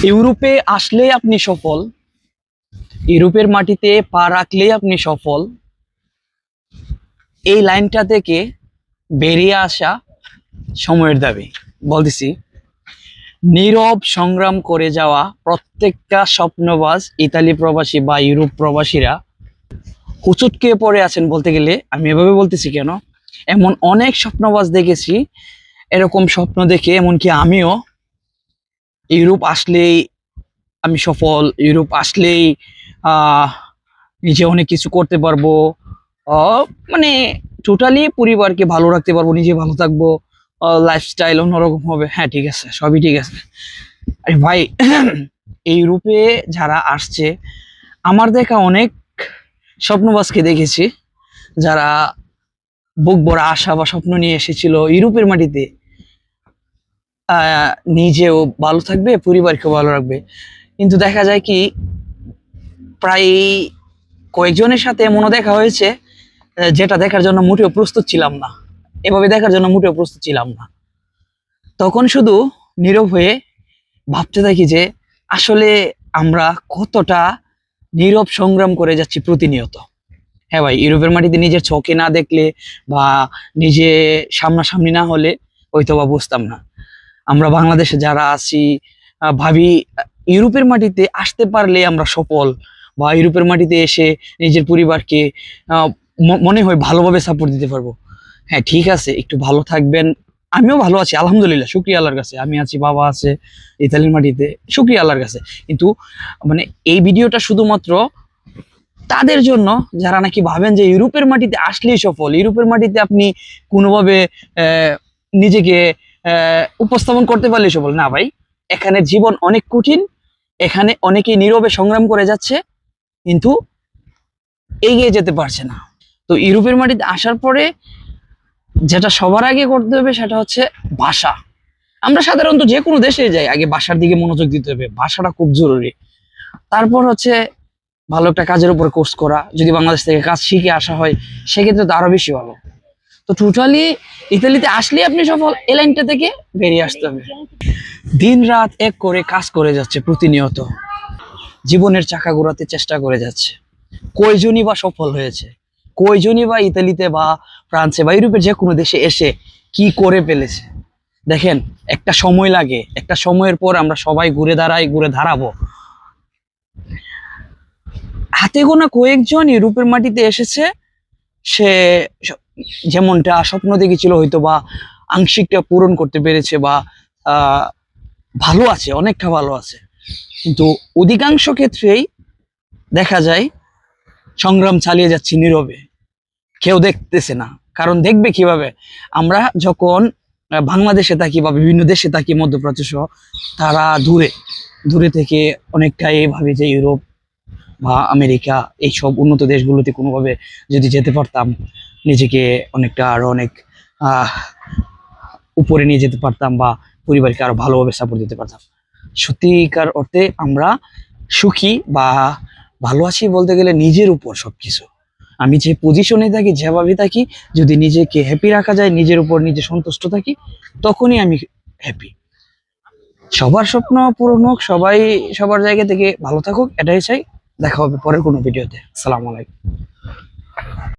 ইউরোপে আসলে আপনি সফল, ইউরোপের মাটিতে পা রাখলে আপনি সফল। এই লাইনটা থেকে বেরিয়ে আসা সময়ের দাবি। বলতেছি, নীরব সংগ্রাম করে যাওয়া প্রত্যেকটা স্বপ্নবাজ ইতালি প্রবাসী বা ইউরোপ প্রবাসীরা হুচুটকে পড়ে আছেন বলতে গেলে। আমি এভাবে বলতেছি কেন, এমন অনেক স্বপ্নবাজ দেখেছি, এরকম স্বপ্ন দেখে এমনকি আমিও ইউরোপ আসলেই আমি সফল, ইউরোপ আসলেই আহ নিজে অনেক কিছু করতে পারবো, মানে টোটালি পরিবারকে ভালো রাখতে পারবো, নিজে ভালো থাকবো, লাইফস্টাইল অন্যরকম হবে। হ্যাঁ, ঠিক আছে, সবই ঠিক আছে। আরে ভাই, এই ইউরোপে যারা আসছে, আমার দেখা অনেক স্বপ্নবাজকে দেখেছি যারা বুক ভরা আশা বা স্বপ্ন নিয়ে এসেছিল ইউরোপের মাটিতে। নিজেও ভালো থাকবে, পরিবারকেও ভালো রাখবে, কিন্তু দেখা যায় কি, প্রায় কয়েকজনের সাথে এমনও দেখা হয়েছে যেটা দেখার জন্য মোটেও প্রস্তুত ছিলাম না, এভাবে দেখার জন্য মোটেও প্রস্তুত ছিলাম না। তখন শুধু নীরব হয়ে ভাবতে থাকি যে আসলে আমরা কতটা নীরব সংগ্রাম করে যাচ্ছি প্রতিনিয়ত। হ্যাঁ ভাই, ইউরোপের মাটিতে নিজের চোখে না দেখলে বা নিজে সামনাসামনি না হলে হয়তো বা বুঝতাম না। আমরা বাংলাদেশে যারা আছি ভাবি ইউরোপের মাটিতে আসতে পারলে আমরা সফল, বা ইউরোপের মাটিতে এসে নিজের পরিবারকে মনে হয় ভালোভাবে সাপোর্ট দিতে পারবো। হ্যাঁ, ঠিক আছে, একটু ভালো থাকবেন। আমিও ভালো আছি, আলহামদুলিল্লাহ, শুকরিয়া আল্লাহর কাছে। আমি আছি, বাবা আছে ইতালির মাটিতে, শুকরিয়া আল্লাহর কাছে। কিন্তু মানে এই ভিডিওটা শুধুমাত্র তাদের জন্য যারা নাকি ভাবেন যে ইউরোপের মাটিতে আসলেই সফল, ইউরোপের মাটিতে আপনি কোনোভাবে নিজেকে উপস্থাপন করতে পারলেই সফল। না ভাই, এখানে জীবন অনেক কঠিন, এখানে অনেকেই নীরবে সংগ্রাম করে যাচ্ছে কিন্তু এগিয়ে যেতে পারছে না। তো ইউরোপের মাটিতে আসার পরে যেটা সবার আগে করতে হবে সেটা হচ্ছে ভাষা। আমরা সাধারণত যে কোনো দেশে যাই, আগে ভাষার দিকে মনোযোগ দিতে হবে, ভাষাটা খুব জরুরি। তারপর হচ্ছে ভালো একটা কাজের উপর কোর্স করা, যদি বাংলাদেশ থেকে কাজ শিখে আসা হয় সেক্ষেত্রে তো আরো বেশি ভালো। তো টোটালি ইতালিতে আসলে আপনি সফল, এই লাইনটা থেকে বেরিয়ে আসতে হবে। দিন রাত এক করে কাজ করে যাচ্ছে প্রতিনিয়ত, জীবনের চাকা ঘোরাতে চেষ্টা করে যাচ্ছে। কয়জনই বা সফল হয়েছে, কয়জনই বা ইতালিতে বা ফ্রান্সে বা ইউরোপের যে কোনো দেশে এসে কি করে ফেলেছে। দেখেন, একটা সময় লাগে, একটা সময়ের পর আমরা সবাই ঘুরে দাঁড়াই, ঘুরে দাঁড়াবো। হাতে গোনা কয়েকজন ইউরোপের মাটিতে এসেছে, সে যেমনটা স্বপ্ন দেখেছিল হয়তো বা আংশিকটা পূরণ করতে পেরেছে, বা ভালো আছে, অনেকটা ভালো আছে। কিন্তু অধিকাংশ ক্ষেত্রেই দেখা যায় সংগ্রাম চালিয়ে যাচ্ছি নীরবে, কেউ দেখতেছে না। কারণ দেখবে কিভাবে, আমরা যখন বাংলাদেশে থাকি বা বিভিন্ন দেশে থাকি, মধ্যপ্রাচ্য সহ, তারা দূরে দূরে থেকে অনেকটাই ভাবে যে ইউরোপ বা আমেরিকা এইসব উন্নত দেশগুলোতে কোনোভাবে যদি যেতে পারতাম, নিজেকে অনেকটা আরো অনেক আহ উপরে নিয়ে যেতে পারতাম, বা পরিবারকে আরো ভালোভাবে সাপোর্ট দিতে পারতাম। সত্যিকার অর্থে আমরা সুখী বা ভালো আছি বলতে গেলে নিজের উপর সবকিছু। আমি যে পজিশনে থাকি, যেভাবে থাকি, যদি নিজেকে হ্যাপি রাখা যায়, নিজের উপর নিজে সন্তুষ্ট থাকি, তখনই আমি হ্যাপি। সবার স্বপ্ন পূরণ হোক, সবাই সবার জায়গা থেকে ভালো থাকুক, এটাই চাই। দেখা হবে পরের কোনো ভিডিওতে। আসসালামু আলাইকুম।